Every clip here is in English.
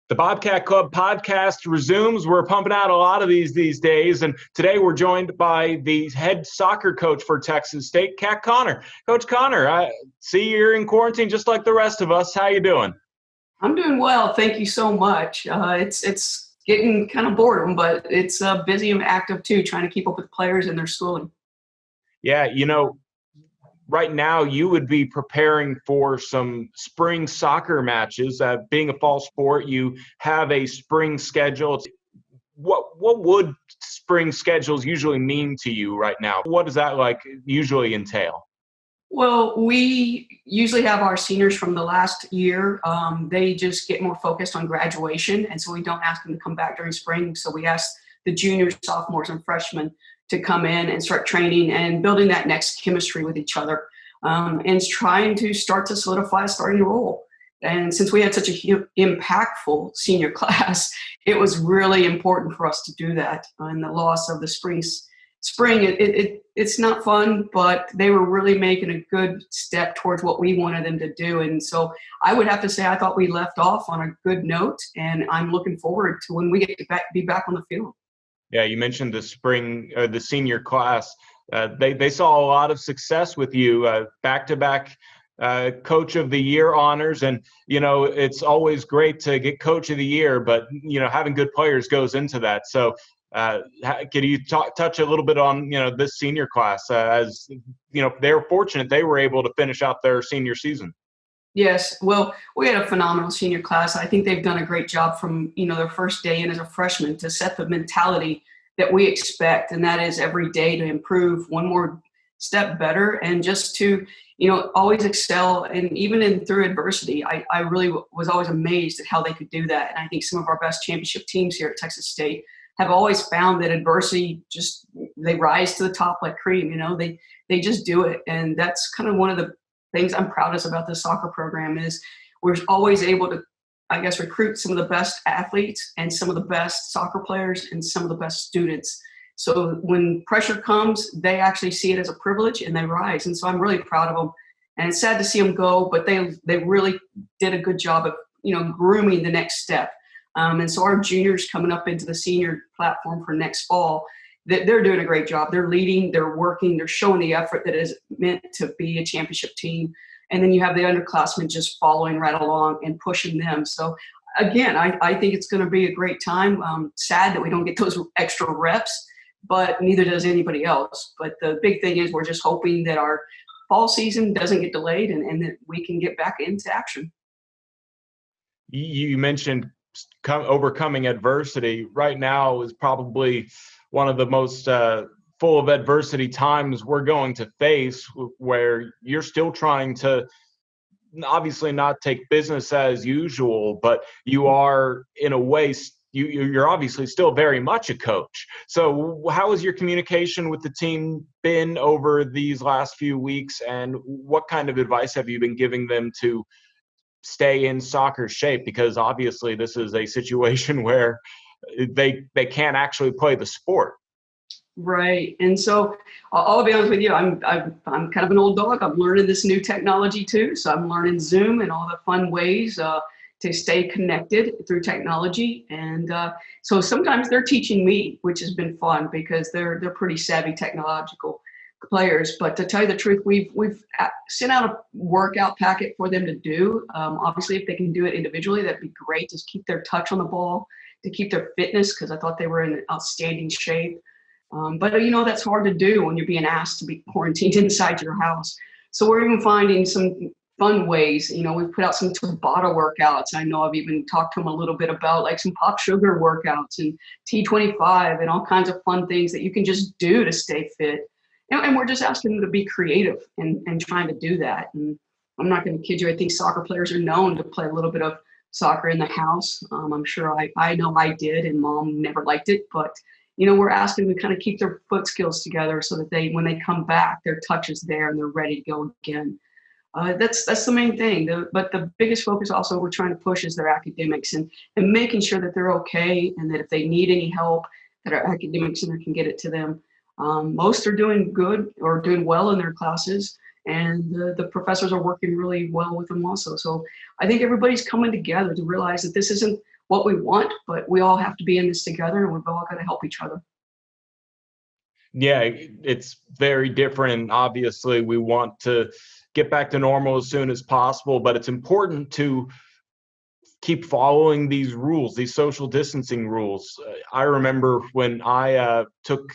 The Bobcat Club podcast resumes. We're pumping out a lot of these days, and today we're joined by the head soccer coach for Texas State, Cat Connor. Coach Connor, I see you're in quarantine just like the rest of us. How you doing? I'm doing well. Thank you so much. It's getting kind of boredom, but it's busy and active too, trying to keep up with players and their schooling. Yeah, right now you would be preparing for some spring soccer matches. Being a fall sport, you have a spring schedule. What would spring schedules usually mean to you right now? What does that usually entail? Well, we usually have our seniors from the last year. They just get more focused on graduation, and so we don't ask them to come back during spring. So we ask the juniors, sophomores, and freshmen to come in and start training and building that next chemistry with each other, and trying to start to solidify a starting role. And since we had such a impactful senior class, it was really important for us to do that. And the loss of the spring, it's not fun, but they were really making a good step towards what we wanted them to do. And so I would have to say I thought we left off on a good note, and I'm looking forward to when we get to be back on the field. Yeah, you mentioned the spring, the senior class. They saw a lot of success with you, back-to-back Coach of the Year honors. And, it's always great to get Coach of the Year, but, having good players goes into that. So can you touch a little bit on, this senior class? As, they were fortunate they were able to finish out their senior season. Yes. Well, we had a phenomenal senior class. I think they've done a great job from, their first day in as a freshman to set the mentality that we expect. And that is every day to improve one more step better and just to, always excel. And even through adversity, I really was always amazed at how they could do that. And I think some of our best championship teams here at Texas State have always found that adversity they rise to the top like cream, they just do it. And that's kind of one of the things I'm proudest about this soccer program is we're always able to, recruit some of the best athletes and some of the best soccer players and some of the best students. So when pressure comes, they actually see it as a privilege and they rise. And so I'm really proud of them. And it's sad to see them go, but they really did a good job of, grooming the next step. And so our juniors coming up into the senior platform for next fall, they're doing a great job. They're leading, they're working, they're showing the effort that is meant to be a championship team. And then you have the underclassmen just following right along and pushing them. So again, I think it's going to be a great time. Sad that we don't get those extra reps, but neither does anybody else. But the big thing is we're just hoping that our fall season doesn't get delayed and that we can get back into action. You mentioned overcoming adversity. Right now is probably one of the most full of adversity times we're going to face, where you're still trying to obviously not take business as usual, but you are in a way you're obviously still very much a coach. So how has your communication with the team been over these last few weeks, and what kind of advice have you been giving them to stay in soccer shape? Because obviously this is a situation where they can't actually play the sport. Right. And so I'll be honest with you, I'm kind of an old dog. I'm learning this new technology too. So I'm learning Zoom and all the fun ways to stay connected through technology. And so sometimes they're teaching me, which has been fun because they're pretty savvy technological players. But to tell you the truth, we've sent out a workout packet for them to do. Obviously, if they can do it individually, that'd be great. Just keep their touch on the ball, to keep their fitness, because I thought they were in outstanding shape. But that's hard to do when you're being asked to be quarantined inside your house. So we're even finding some fun ways. We've put out some Tabata workouts. I know I've even talked to them a little bit about like some pop sugar workouts and T25 and all kinds of fun things that you can just do to stay fit. And we're just asking them to be creative and trying to do that. And I'm not going to kid you. I think soccer players are known to play a little bit of soccer in the house. I'm sure I know I did, and Mom never liked it, but we're asking them to kind of keep their foot skills together so that when they come back, their touch is there and they're ready to go again. That's the main thing. But the biggest focus also we're trying to push is their academics and making sure that they're okay, and that if they need any help, that our academic center can get it to them. Most are doing good or doing well in their classes, and the professors are working really well with them also. So I think everybody's coming together to realize that this isn't what we want, but we all have to be in this together, and we've all got to help each other. Yeah, it's very different. And obviously, we want to get back to normal as soon as possible, but it's important to keep following these rules, these social distancing rules. I remember when I took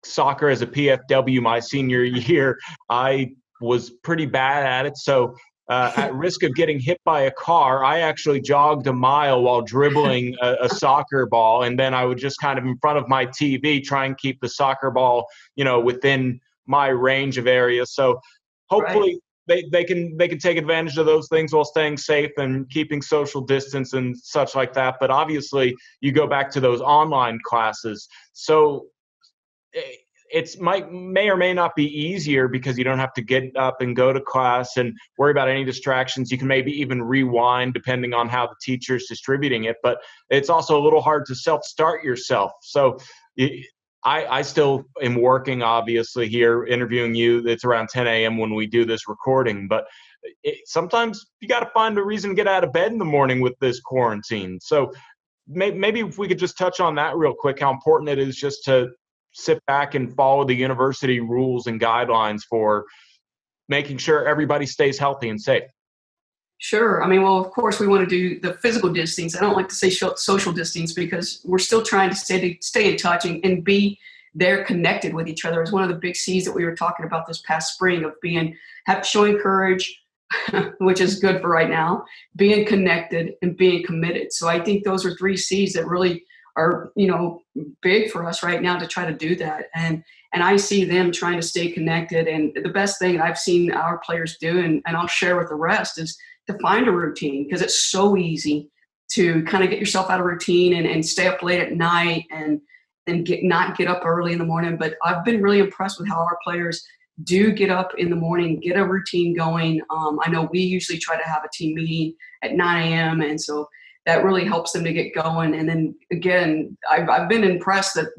soccer as a PFW my senior year, I was pretty bad at it. So, at risk of getting hit by a car, I actually jogged a mile while dribbling a soccer ball. And then I would just kind of in front of my TV try and keep the soccer ball, within my range of area. So Right. hopefully they can take advantage of those things while staying safe and keeping social distance and such like that. But obviously you go back to those online classes. So it's may or may not be easier because you don't have to get up and go to class and worry about any distractions. You can maybe even rewind depending on how the teacher's distributing it, but it's also a little hard to self-start yourself. So I still am working, obviously, here interviewing you. It's around 10 a.m. when we do this recording, but sometimes you got to find a reason to get out of bed in the morning with this quarantine. So maybe if we could just touch on that real quick, how important it is just to sit back and follow the university rules and guidelines for making sure everybody stays healthy and safe. Sure. I mean, well, of course, we want to do the physical distance. I don't like to say social distance because we're still trying to stay in touch and be there connected with each other. It's one of the big C's that we were talking about this past spring of showing courage, which is good for right now, being connected and being committed. So I think those are 3 C's that really are, big for us right now to try to do that. And I see them trying to stay connected. And the best thing I've seen our players do, and I'll share with the rest, is to find a routine, because it's so easy to kind of get yourself out of routine and stay up late at night and not get up early in the morning. But I've been really impressed with how our players do get up in the morning, get a routine going. I know we usually try to have a team meeting at 9 a.m. And so that really helps them to get going. And then again, I've been impressed that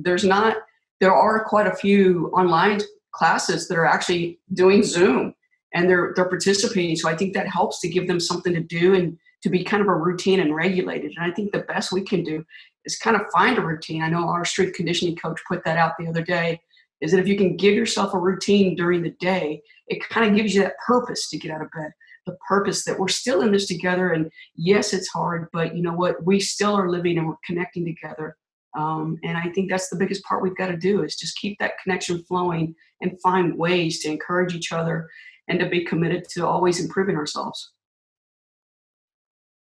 there are quite a few online classes that are actually doing Zoom, and they're participating. So I think that helps to give them something to do and to be kind of a routine and regulated. And I think the best we can do is kind of find a routine. I know our strength conditioning coach put that out the other day, is that if you can give yourself a routine during the day, it kind of gives you that purpose to get out of bed, the purpose that we're still in this together. And yes, it's hard, but you know what? We still are living and we're connecting together. And I think that's the biggest part we've got to do, is just keep that connection flowing and find ways to encourage each other and to be committed to always improving ourselves.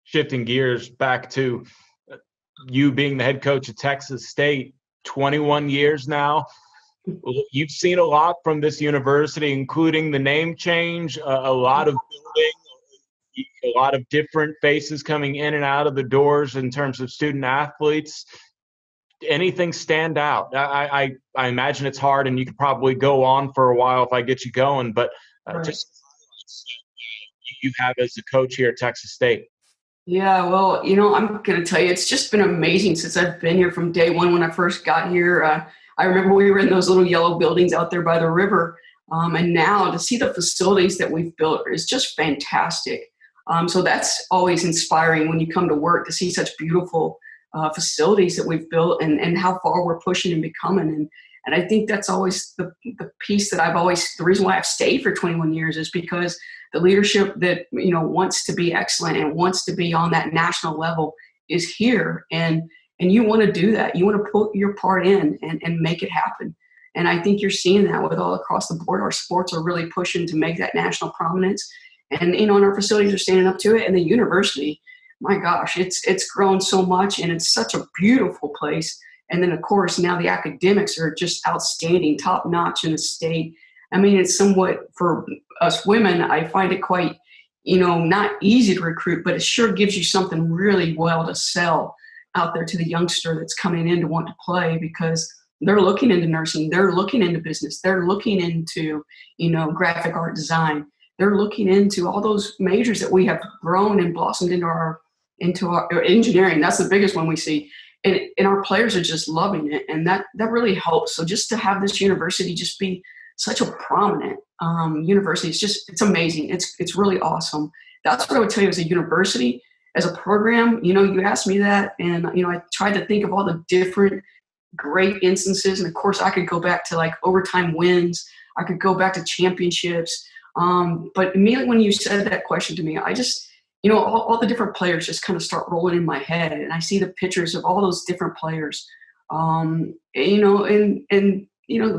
Shifting gears back to you being the head coach of Texas State, 21 years now. You've seen a lot from this university, including the name change, a lot of building, a lot of different faces coming in and out of the doors in terms of student athletes. Anything stand out? I imagine it's hard, and you could probably go on for a while if I get you going, but Right. just you have as a coach here at Texas State. Yeah, well, I'm going to tell you, it's just been amazing since I've been here from day one when I first got here. I remember we were in those little yellow buildings out there by the river. And now to see the facilities that we've built is just fantastic. So that's always inspiring when you come to work, to see such beautiful facilities that we've built and how far we're pushing and becoming. And I think that's always the piece that the reason why I've stayed for 21 years is because the leadership that, wants to be excellent and wants to be on that national level is here. And you want to do that. You want to put your part in and make it happen. And I think you're seeing that with all across the board. Our sports are really pushing to make that national prominence. And, and our facilities are standing up to it. And the university, my gosh, it's grown so much, and it's such a beautiful place. And then, of course, now the academics are just outstanding, top notch in the state. I mean, it's somewhat, for us women, I find it quite, not easy to recruit, but it sure gives you something really well to sell out there to the youngster that's coming in to want to play, because they're looking into nursing, they're looking into business, they're looking into, graphic art design. They're looking into all those majors that we have grown and blossomed into our engineering. That's the biggest one we see. And our players are just loving it. And that really helps. So just to have this university just be such a prominent university, it's amazing. It's really awesome. That's what I would tell you as a university. as a program, you asked me that, and I tried to think of all the different great instances, and of course I could go back to like overtime wins, I could go back to championships, but immediately when you said that question to me, I just, all the different players just kind of start rolling in my head, and I see the pictures of all those different players, and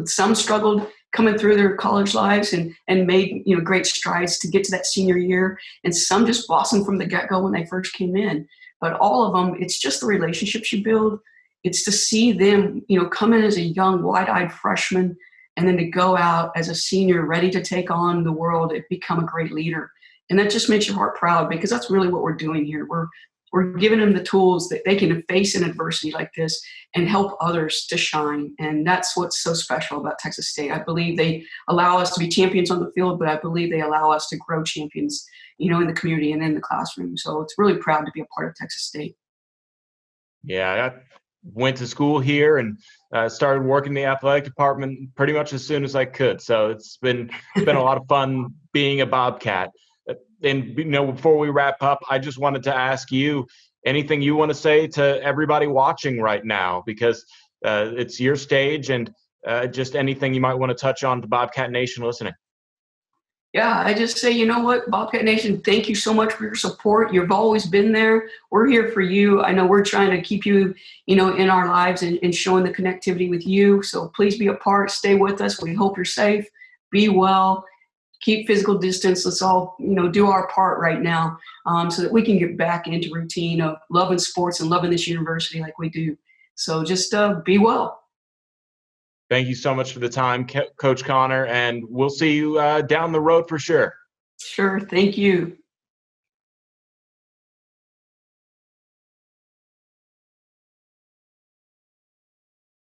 some struggled coming through their college lives and made great strides to get to that senior year, and some just blossomed from the get-go when they first came in. But all of them, it's just the relationships you build. It's to see them come in as a young wide-eyed freshman, and then to go out as a senior ready to take on the world and become a great leader. And that just makes your heart proud, because that's really what we're doing here. We're giving them the tools that they can face in adversity like this and help others to shine. And that's what's so special about Texas State. I believe they allow us to be champions on the field, but I believe they allow us to grow champions, in the community and in the classroom. So it's really proud to be a part of Texas State. Yeah, I went to school here and started working in the athletic department pretty much as soon as I could. So it's been a lot of fun being a Bobcat. And before we wrap up, I just wanted to ask you anything you want to say to everybody watching right now, because it's your stage, and just anything you might want to touch on to Bobcat Nation listening. Yeah, I just say, what, Bobcat Nation, thank you so much for your support. You've always been there. We're here for you. I know we're trying to keep you, in our lives and showing the connectivity with you. So please be a part. Stay with us. We hope you're safe. Be well. Keep physical distance. Let's all, do our part right now, so that we can get back into routine of loving sports and loving this university like we do. So just be well. Thank you so much for the time, Coach Connor, and we'll see you down the road for sure. Sure. Thank you.